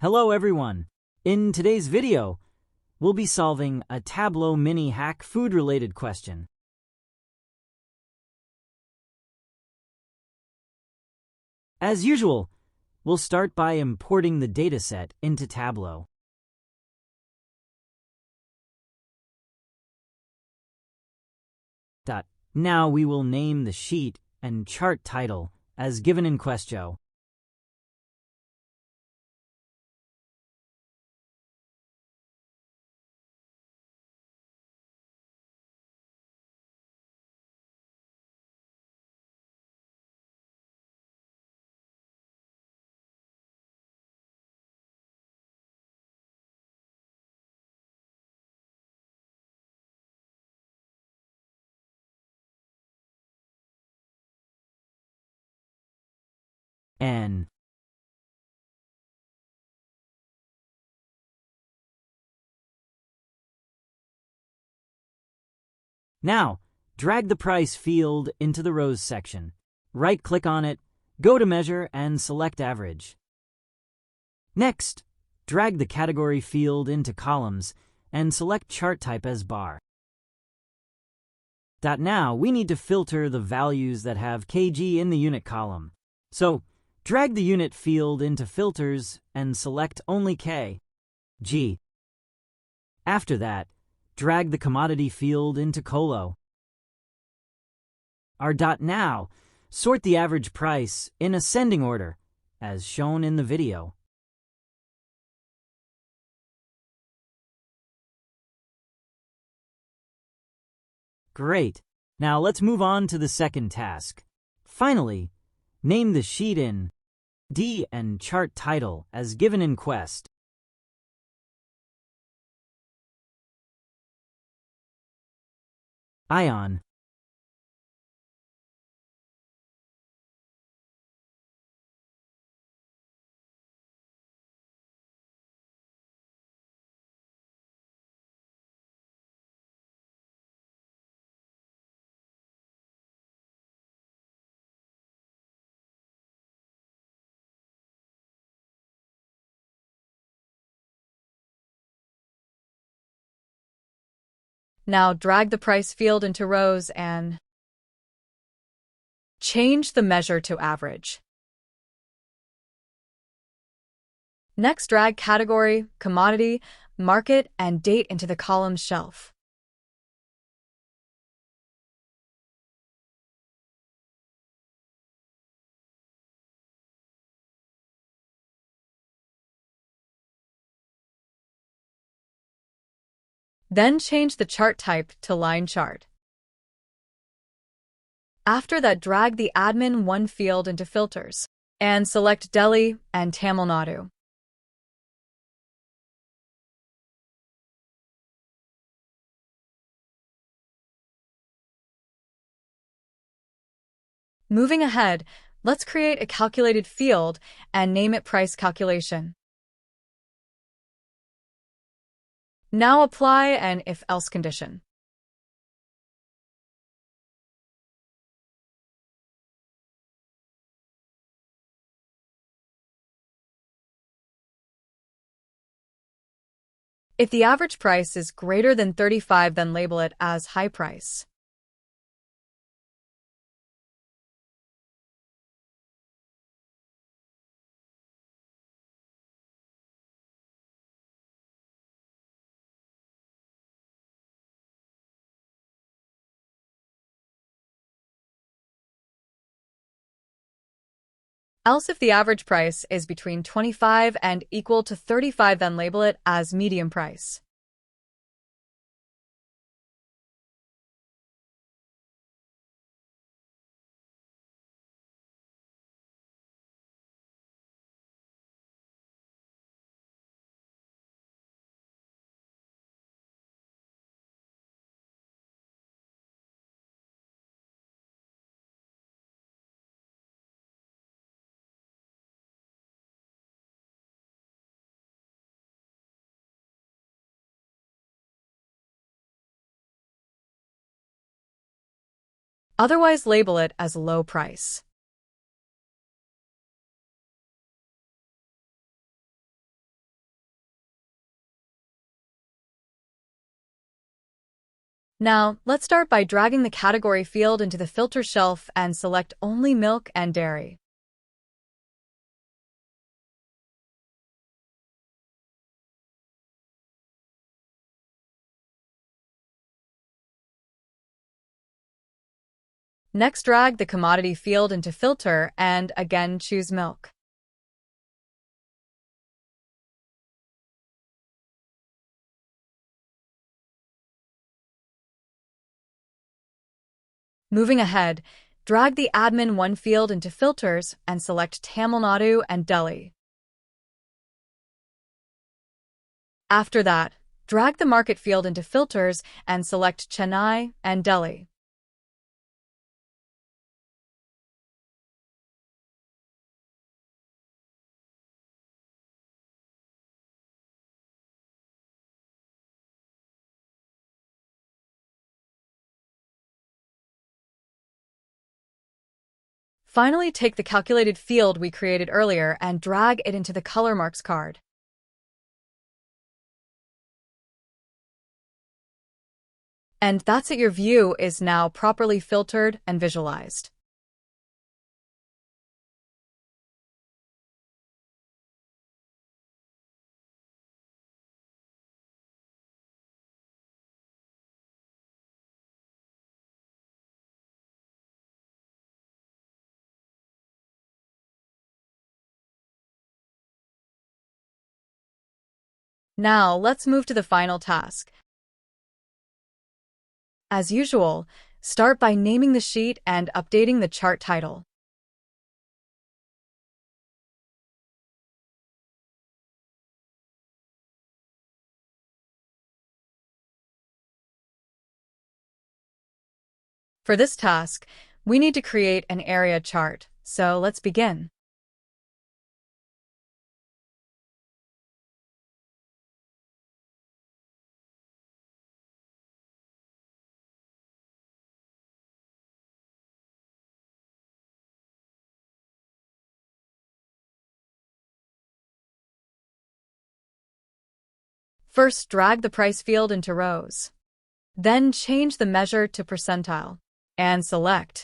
Hello everyone! In today's video, we'll be solving a Tableau mini hack food-related question. As usual, we'll start by importing the dataset into Tableau. Now we will name the sheet and chart title as given in question. N. Now, drag the price field into the rows section. Right-click on it, go to Measure, and select Average. Next, drag the category field into Columns and select Chart Type as Bar. Now, we need to filter the values that have kg in the unit column. So, drag the unit field into Filters and select only K, G. After that, drag the commodity field into Colo. Now, sort the average price in ascending order, as shown in the video. Great. Now let's move on to the second task. Finally, name the sheet in D and chart title as given in Quest. Ion. Now drag the price field into rows and change the measure to average. Next, drag category, commodity, market, and date into the columns shelf. Then change the chart type to line chart. After that, drag the Admin 1 field into Filters and select Delhi and Tamil Nadu. Moving ahead, let's create a calculated field and name it Price Calculation. Now apply an if-else condition. If the average price is greater than 35, then label it as high price. Else, if the average price is between 25 and equal to 35, then label it as medium price. Otherwise, label it as low price. Now, let's start by dragging the category field into the filter shelf and select only milk and dairy. Next, drag the commodity field into filter and again choose milk. Moving ahead, drag the Admin 1 field into filters and select Tamil Nadu and Delhi. After that, drag the market field into filters and select Chennai and Delhi. Finally, take the calculated field we created earlier and drag it into the color marks card. And that's it, your view is now properly filtered and visualized. Now, let's move to the final task. As usual, start by naming the sheet and updating the chart title. For this task, we need to create an area chart, so let's begin. First, drag the price field into rows. Then change the measure to percentile and select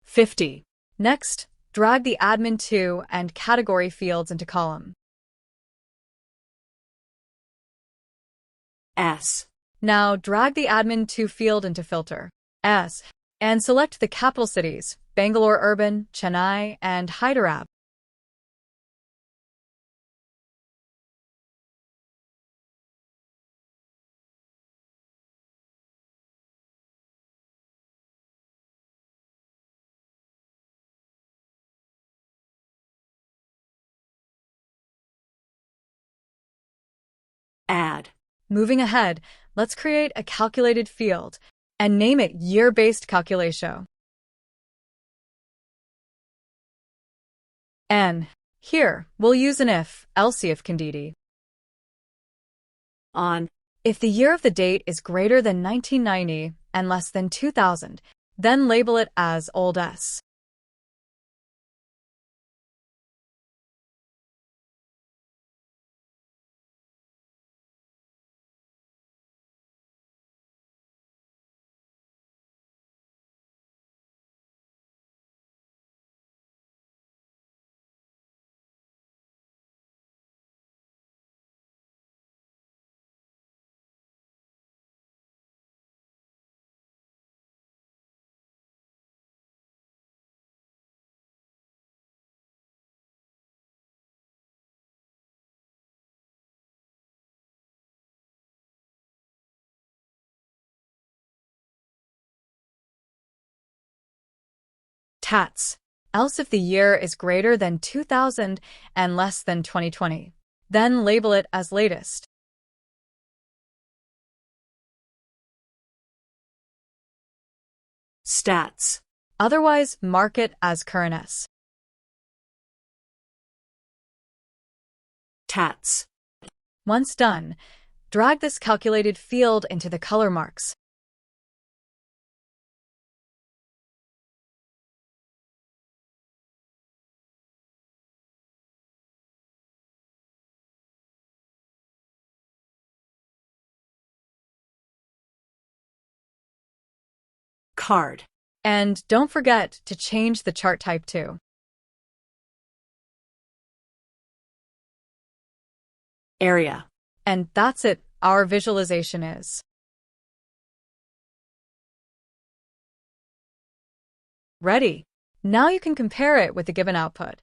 50. Next, drag the Admin 2 and category fields into column S. Now drag the Admin 2 field into filter S and select the capital cities, Bangalore Urban, Chennai, and Hyderabad. Add. Moving ahead, let's create a calculated field and name it Year-Based Calculation. N. Here, we'll use an if-else condition. On. If the year of the date is greater than 1990 and less than 2000, then label it as old S. Tats. Else if the year is greater than 2000 and less than 2020, then label it as latest. Stats. Otherwise, mark it as current S. Tats. Once done, drag this calculated field into the color marks. hard. And don't forget to change the chart type too. Area. And that's it. Our visualization is ready. Now you can compare it with the given output.